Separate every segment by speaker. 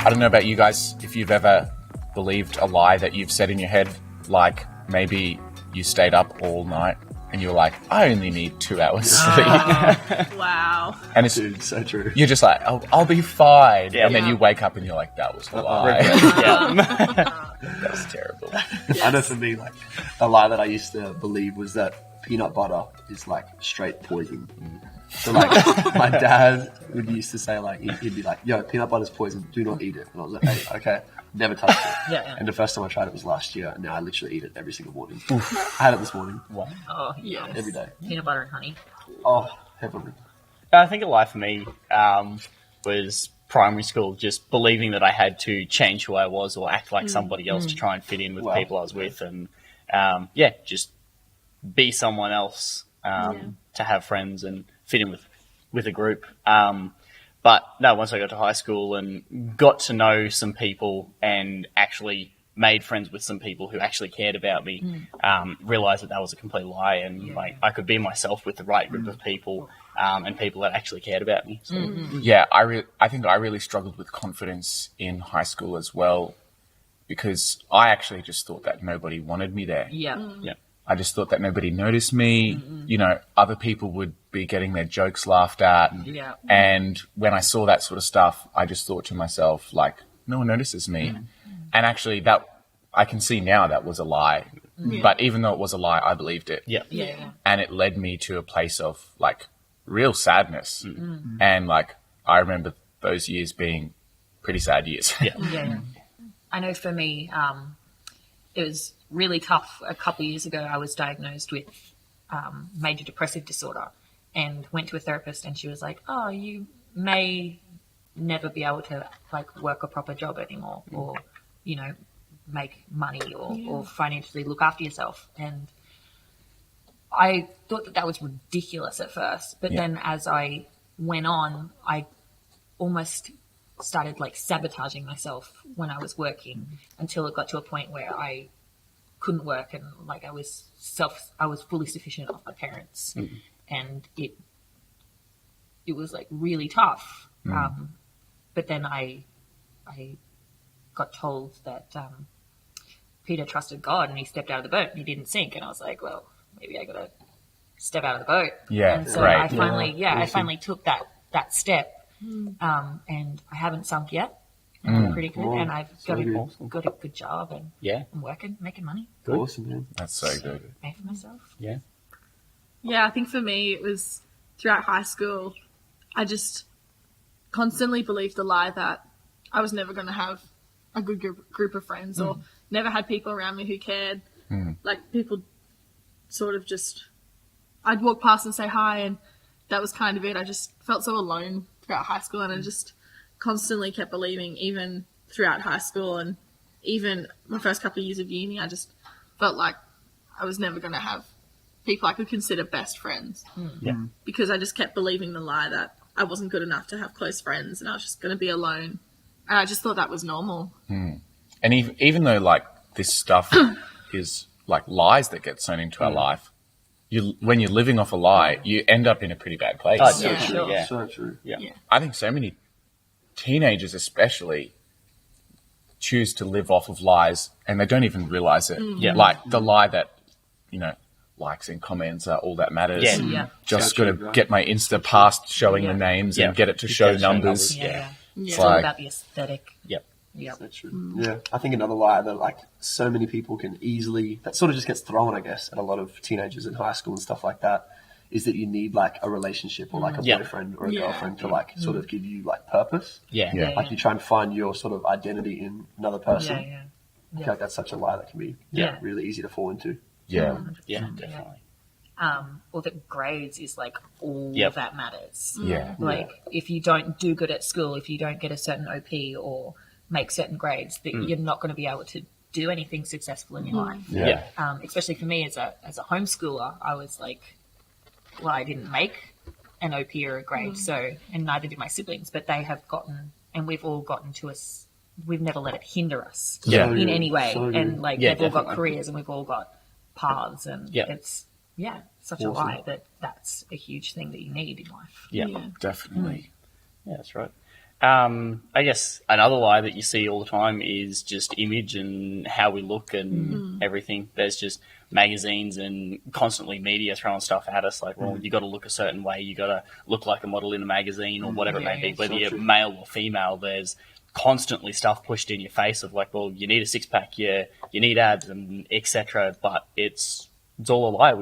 Speaker 1: I don't know about you guys, if you've ever believed a lie that you've said in your head, like maybe you stayed up all night and you're like, I only need 2 hours sleep.
Speaker 2: Wow.
Speaker 1: And it's
Speaker 3: Dude, so true.
Speaker 1: you're just like, I'll be fine.
Speaker 4: Yeah.
Speaker 1: And then you wake up and you're like, that was a lie. That was terrible.
Speaker 3: I know for me, like, a lie that I used to believe was that peanut butter is, like, straight poison. So, like, my dad would used to say, like, he'd be like, yo, peanut butter's poison, do not eat it. And I was like, hey, okay, never touched it.
Speaker 5: Yeah.
Speaker 3: And the first time I tried it was last year, and now I literally eat it every single morning. I had it this morning.
Speaker 1: Wow.
Speaker 5: Oh, yeah.
Speaker 3: Every day.
Speaker 5: Peanut butter and honey.
Speaker 3: Oh, heavenly.
Speaker 4: I think a lie for me was primary school, just believing that I had to change who I was or act like somebody else to try and fit in with people I was with, and just be someone else to have friends and fit in with a group. But no, once I got to high school and got to know some people and actually made friends with some people who actually cared about me, realized that was a complete lie, and like I could be myself with the right group of people and people that actually cared about me. So.
Speaker 1: Yeah, I think I really struggled with confidence in high school as well, because I actually just thought that nobody wanted me there.
Speaker 5: Yeah.
Speaker 4: Yeah.
Speaker 1: I just thought that nobody noticed me. You know, other people would be getting their jokes laughed at.
Speaker 5: Yeah.
Speaker 1: And when I saw that sort of stuff, I just thought to myself, like, no one notices me. And actually, that I can see now that was a lie. But even though it was a lie, I believed it.
Speaker 4: Yeah.
Speaker 5: Yeah.
Speaker 1: And it led me to a place of, like, real sadness. And, like, I remember those years being pretty sad years.
Speaker 5: Yeah. I know for me, it was really tough. A couple of years ago, I was diagnosed with major depressive disorder and went to a therapist, and she was like, oh, you may never be able to, like, work a proper job anymore or, you know, make money or financially look after yourself. And I thought that was ridiculous at first. But then as I went on, I almost started, like, sabotaging myself when I was working until it got to a point where I couldn't work, and like I was fully sufficient off my parents, and it was like really tough. But then I got told that Peter trusted God and he stepped out of the boat and he didn't sink, and I was like, well, maybe I gotta step out of the boat.
Speaker 1: Yeah,
Speaker 5: and so
Speaker 1: right.
Speaker 5: I finally took that step, and I haven't sunk yet. And I'm pretty good, and I've got a good job, and I'm working, making money.
Speaker 4: Good.
Speaker 3: Awesome, man.
Speaker 1: That's so good.
Speaker 5: Pay for myself.
Speaker 4: Yeah.
Speaker 2: Yeah, I think for me it was throughout high school, I just constantly believed the lie that I was never going to have a good group of friends or never had people around me who cared. Like, people sort of just, I'd walk past and say hi, and that was kind of it. I just felt so alone throughout high school, and I just constantly kept believing, even throughout high school and even my first couple of years of uni, I just felt like I was never going to have people I could consider best friends. Because I just kept believing the lie that I wasn't good enough to have close friends and I was just going to be alone. And I just thought that was normal.
Speaker 1: And even though, like, this stuff is like lies that get sewn into our life, when you're living off a lie, you end up in a pretty bad place.
Speaker 4: Oh, so true. Yeah.
Speaker 3: So true.
Speaker 4: Yeah.
Speaker 1: I think so many teenagers especially choose to live off of lies and they don't even realize it. Like the lie that, you know, likes and comments are all that matters. Just got to get my Insta past showing the names and get it to show numbers.
Speaker 5: It's all about the aesthetic.
Speaker 3: So true. Yeah, I think another lie that, like, so many people can easily, that sort of just gets thrown, I guess, at a lot of teenagers in high school and stuff like that, is that you need, like, a relationship or, like, a boyfriend or a girlfriend to, like, sort of give you, like, purpose. Like, you try and find your sort of identity in another person. I feel like that's such a lie that can be really easy to fall into.
Speaker 1: Yeah,
Speaker 4: Definitely.
Speaker 5: Or that grades is, like, all that matters. Like, if you don't do good at school, if you don't get a certain OP or make certain grades, that you're not going to be able to do anything successful in your life. Especially for me as a homeschooler, I was like, well, I didn't make an OP or a grade, so, and neither did my siblings, but they have gotten, and we've all gotten to us, we've never let it hinder us in any way. And, like, they've all got careers and we've all got paths, and it's such a lie that that's a huge thing that you need in life.
Speaker 1: definitely.
Speaker 4: Yeah, that's right. I guess another lie that you see all the time is just image and how we look and everything. There's just magazines and constantly media throwing stuff at us like, well, you got to look a certain way. You got to look like a model in a magazine or whatever it may be. Whether you're male or female, there's constantly stuff pushed in your face of like, well, you need a six-pack, you need abs and etc. But it's all a lie.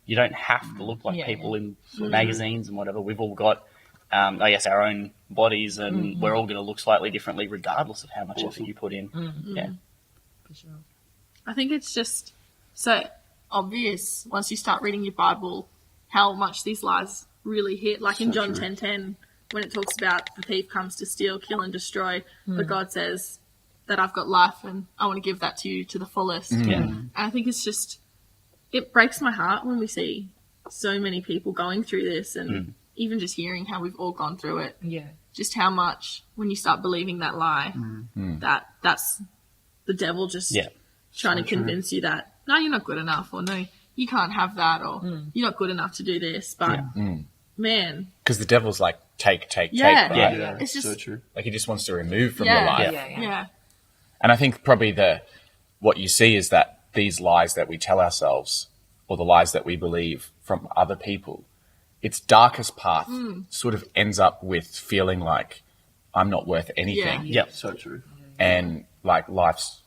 Speaker 4: You don't have to look like people in magazines and whatever. We've all got I guess our own bodies, and we're all going to look slightly differently regardless of how much effort you put in. Yeah,
Speaker 5: For sure.
Speaker 2: I think it's just so obvious once you start reading your Bible how much these lies really hit. Like in John 10:10, when it talks about the thief comes to steal, kill, and destroy, but God says that I've got life and I want to give that to you to the fullest. And I think it's just, it breaks my heart when we see so many people going through this, and even just hearing how we've all gone through it.
Speaker 5: Yeah.
Speaker 2: Just how much, when you start believing that lie, that's the devil just trying to convince you that, no, you're not good enough, or no, you can't have that, or you're not good enough to do this. But, man.
Speaker 1: Because the devil's like, take, right?
Speaker 3: Yeah,
Speaker 2: It's just
Speaker 3: so true.
Speaker 1: Like he just wants to remove from your life.
Speaker 2: Yeah.
Speaker 1: And I think probably what you see is that these lies that we tell ourselves, or the lies that we believe from other people, its darkest path sort of ends up with feeling like I'm not worth anything.
Speaker 3: Yeah, so true.
Speaker 1: And like life's,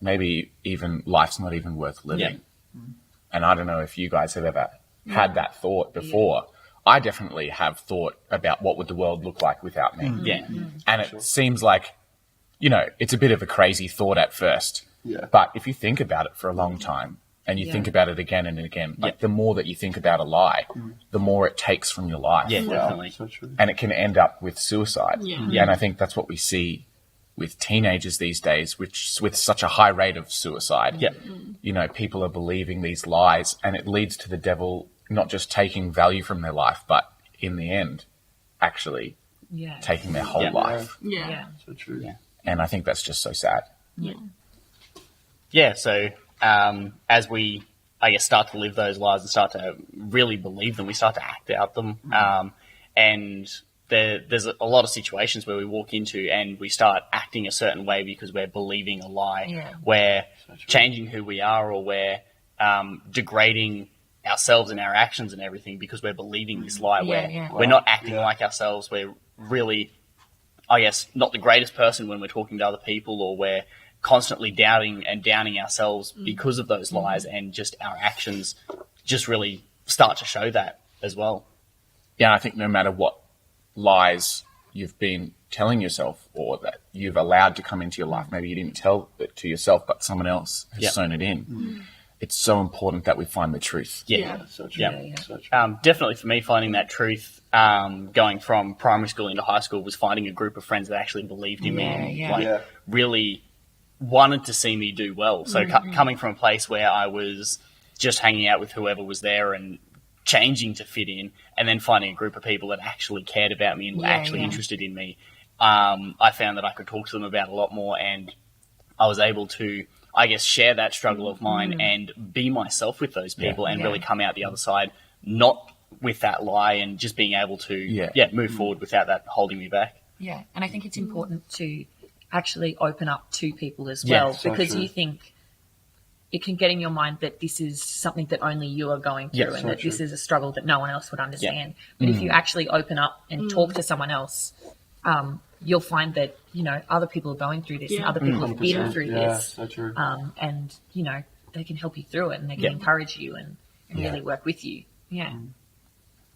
Speaker 1: maybe even life's not even worth living. And I don't know if you guys have ever had that thought before. I definitely have thought about what would the world look like without me. And it seems like, it's a bit of a crazy thought at first. But if you think about it for a long time, and you think about it again and again, like the more that you think about a lie, the more it takes from your life.
Speaker 4: Yeah, definitely.
Speaker 3: So true.
Speaker 1: And it can end up with suicide. And I think that's what we see with teenagers these days, which with such a high rate of suicide. People are believing these lies, and it leads to the devil not just taking value from their life, but in the end, actually taking their whole life.
Speaker 2: Yeah.
Speaker 3: So true.
Speaker 4: Yeah.
Speaker 1: And I think that's just so sad.
Speaker 4: Yeah, so as we, I guess, start to live those lies and start to really believe them, we start to act out them. And there's a lot of situations where we walk into and we start acting a certain way because we're believing a lie. We're changing who we are, or we're degrading ourselves and our actions and everything because we're believing this lie. We're not acting like ourselves. We're really, I guess, not the greatest person when we're talking to other people, or we're constantly doubting and downing ourselves because of those lies, and just our actions just really start to show that as well.
Speaker 1: Yeah, I think no matter what lies you've been telling yourself, or that you've allowed to come into your life, maybe you didn't tell it to yourself, but someone else has sewn it in. It's so important that we find the truth.
Speaker 3: So true. So true.
Speaker 4: Definitely for me, finding that truth, going from primary school into high school, was finding a group of friends that actually believed in me and really wanted to see me do well. So coming from a place where I was just hanging out with whoever was there and changing to fit in, and then finding a group of people that actually cared about me and were actually interested in me, I found that I could talk to them about a lot more, and I was able to, I guess, share that struggle of mine and be myself with those people and really come out the other side, not with that lie, and just being able to move forward without that holding me back.
Speaker 5: Yeah, and I think it's important to actually open up to people as well, because you think it can get in your mind that this is something that only you are going through, and that this is a struggle that no one else would understand. But if you actually open up and talk to someone else, you'll find that, other people are going through this and other people have been through this.
Speaker 3: So true.
Speaker 5: And, they can help you through it, and they can encourage you and really work with you. Yeah.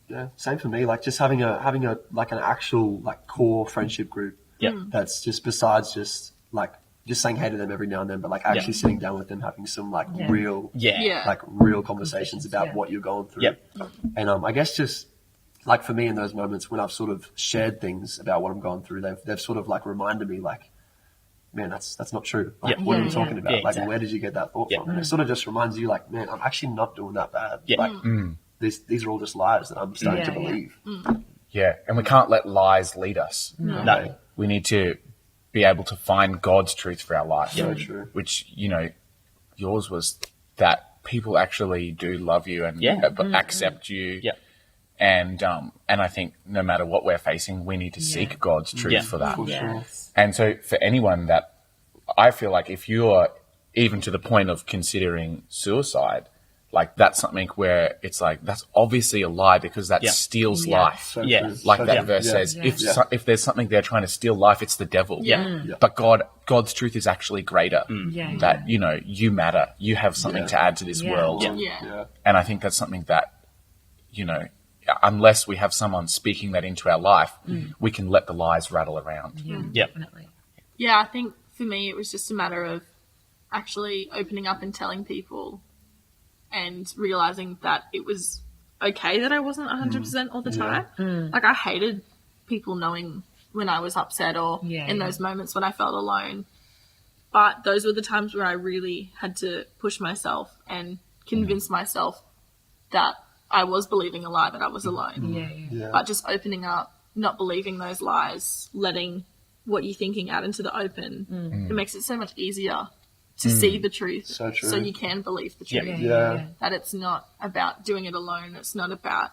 Speaker 3: Yeah, same for me. Like just having a like an actual like core friendship group. That's just besides just saying hey to them every now and then, but like actually sitting down with them, having some like real conversations about what you're going through. And I guess just like for me in those moments when I've sort of shared things about what I'm going through, they've sort of like reminded me like, man, that's not true. Like, what are you talking about? Like, where did you get that thought from? And it sort of just reminds you like, man, I'm actually not doing that bad. Like these are all just lies that I'm starting to believe.
Speaker 1: Yeah, and we can't let lies lead us.
Speaker 4: No.
Speaker 1: We need to be able to find God's truth for our life.
Speaker 3: So true.
Speaker 1: Which, yours was that people actually do love you and accept you And I think no matter what we're facing, we need to seek God's truth for that.
Speaker 3: For sure.
Speaker 5: Yes.
Speaker 1: And so for anyone that, I feel like if you're even to the point of considering suicide, like that's something where it's like, that's obviously a lie because that steals life.
Speaker 3: So
Speaker 4: Yeah.
Speaker 3: true.
Speaker 1: Like
Speaker 3: So
Speaker 1: that
Speaker 3: true.
Speaker 1: verse
Speaker 3: Yeah.
Speaker 1: says,
Speaker 5: Yeah.
Speaker 1: if there's something they're trying to steal life, it's the devil.
Speaker 4: Yeah.
Speaker 1: But God's truth is actually greater.
Speaker 5: Yeah.
Speaker 1: That, you know, you matter. You have something to add to this
Speaker 5: Yeah.
Speaker 1: world.
Speaker 4: Yeah.
Speaker 3: Yeah.
Speaker 1: And I think that's something that, you know, unless we have someone speaking that into our life, we can let the lies rattle around.
Speaker 5: Yeah,
Speaker 4: Yep.
Speaker 5: definitely.
Speaker 2: Yeah, I think for me it was just a matter of actually opening up and telling people and realizing that it was okay that I wasn't 100% all the time. Like I hated people knowing when I was upset or in those moments when I felt alone. But those were the times where I really had to push myself and convince myself that I was believing a lie, that I was alone.
Speaker 3: Yeah.
Speaker 2: But just opening up, not believing those lies, letting what you're thinking out into the open, it makes it so much easier to see the truth.
Speaker 3: So true.
Speaker 2: So you can believe the truth.
Speaker 3: Yeah.
Speaker 2: That it's not about doing it alone. It's not about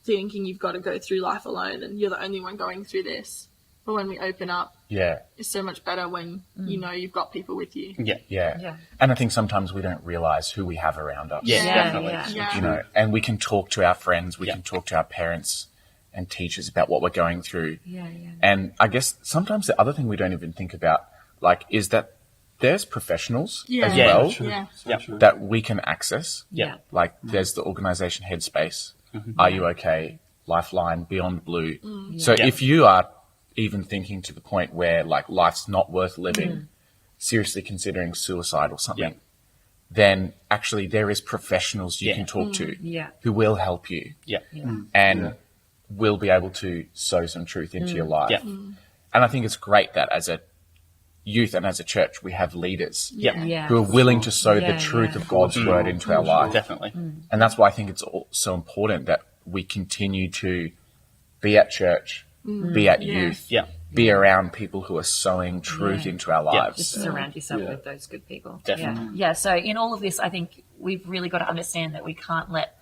Speaker 2: thinking you've got to go through life alone and you're the only one going through this. But when we open up,
Speaker 1: Yeah.
Speaker 2: it's so much better when you know you've got people with you.
Speaker 4: Yeah.
Speaker 1: Yeah.
Speaker 5: Yeah.
Speaker 1: And I think sometimes we don't realize who we have around us.
Speaker 4: Yeah,
Speaker 5: Yeah,
Speaker 4: definitely.
Speaker 5: yeah.
Speaker 2: Yeah.
Speaker 1: You know, and we can talk to our friends, we
Speaker 4: Yeah.
Speaker 1: can talk to our parents and teachers about what we're going through.
Speaker 5: Yeah.
Speaker 1: And I guess sometimes the other thing we don't even think about, like, is that there's professionals as
Speaker 4: Yeah.
Speaker 1: well
Speaker 3: True.
Speaker 2: Yeah.
Speaker 3: So
Speaker 4: Yeah.
Speaker 3: true.
Speaker 1: that we can access.
Speaker 4: Yeah.
Speaker 1: Like, there's the organization Headspace, Are You Okay? Lifeline, Beyond Blue. So
Speaker 4: Yeah.
Speaker 1: if you are even thinking to the point where, like, life's not worth living, seriously considering suicide or something, then actually there is professionals you
Speaker 4: Yeah.
Speaker 1: can talk to
Speaker 5: Yeah.
Speaker 1: who will help you
Speaker 4: Yeah.
Speaker 1: and will be able to sow some truth into your life.
Speaker 4: Yeah.
Speaker 1: And I think it's great that as a youth and as a church, we have leaders
Speaker 4: Yeah.
Speaker 5: Yeah.
Speaker 1: who are willing to sow
Speaker 5: Yeah,
Speaker 1: the truth
Speaker 5: yeah.
Speaker 1: of God's word into our life.
Speaker 4: Definitely.
Speaker 1: And that's why I think it's so important that we continue to be at church, be at youth,
Speaker 4: Yeah.
Speaker 1: be around people who are sowing truth into our lives.
Speaker 5: Just surround yourself with those good people.
Speaker 4: Definitely.
Speaker 5: Yeah. So in all of this, I think we've really got to understand that we can't let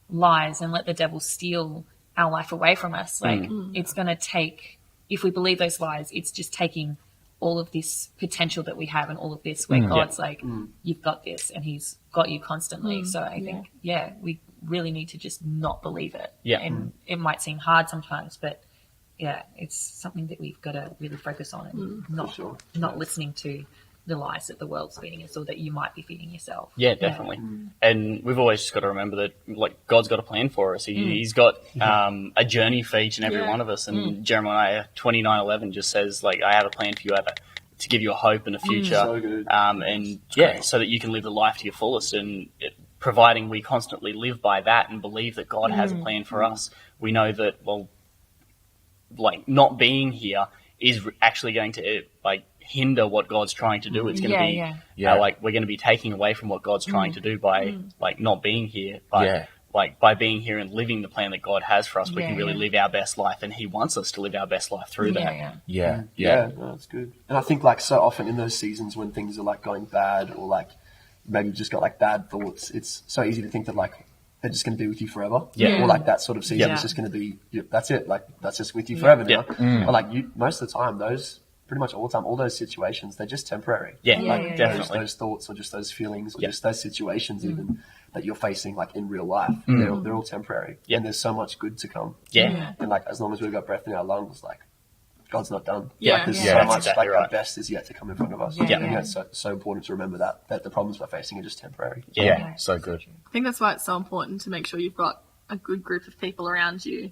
Speaker 5: lies and let the devil steal our life away from us. Like it's going to take, if we believe those lies, it's just taking all of this potential that we have and all of this where God's like, you've got this and he's got you constantly. So I think, we really need to just not believe it.
Speaker 4: Yeah.
Speaker 5: And it might seem hard sometimes, but yeah, it's something that we've got to really focus on and not listening to the lies that the world's feeding us or that you might be feeding yourself.
Speaker 4: Yeah, definitely. And we've always just got to remember that, like, God's got a plan for us. He's got a journey for each and every one of us. And Jeremiah 29:11 just says, like, I have a plan for you to give you a hope and a future.
Speaker 3: So good.
Speaker 4: And so that you can live the life to your fullest. And providing we constantly live by that and believe that God has a plan for us, we know that, well, like, not being here is actually going to, like, hinder what God's trying to do. It's going to be like we're going to be taking away from what God's trying to do by like not being here. But like by being here and living the plan that God has for us, we can really live our best life, and He wants us to live our best life through that.
Speaker 1: Yeah.
Speaker 3: No, that's good. And I think like so often in those seasons when things are like going bad or like maybe you've just got like bad thoughts, it's so easy to think that like they're just going to be with you forever.
Speaker 4: Yeah.
Speaker 3: Or like that sort of season is just going to be, that's it. Like that's just with you forever now. But like most of the time, pretty much all the time, all those situations, they're just temporary.
Speaker 4: Definitely.
Speaker 3: Those thoughts or just those feelings or just those situations even that you're facing like in real life, they're all temporary. And there's so much good to come. And like as long as we've got breath in our lungs, like God's not done. Like, there's so
Speaker 4: that's
Speaker 3: much
Speaker 4: exactly
Speaker 3: like
Speaker 4: right.
Speaker 3: our best is yet to come in front of us.
Speaker 5: Yeah.
Speaker 3: And it's so important to remember that the problems we're facing are just temporary.
Speaker 1: Yeah. So good.
Speaker 2: I think that's why it's so important to make sure you've got a good group of people around you,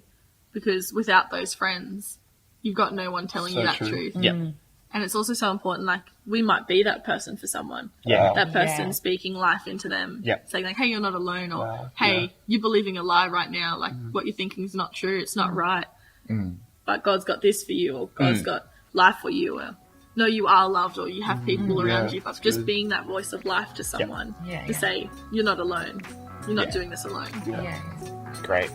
Speaker 2: because without those friends, you've got no one telling you that truth. And it's also so important, like, we might be that person for someone. That person speaking life into them. Saying, like, hey, you're not alone. Or, hey, you're believing a lie right now. Like, what you're thinking is not true. It's not right. But God's got this for you. Or God's got life for you. Or, no, you are loved. Or you have people around you. But just being that voice of life to someone. To say, you're not alone. You're not doing this alone.
Speaker 1: Great.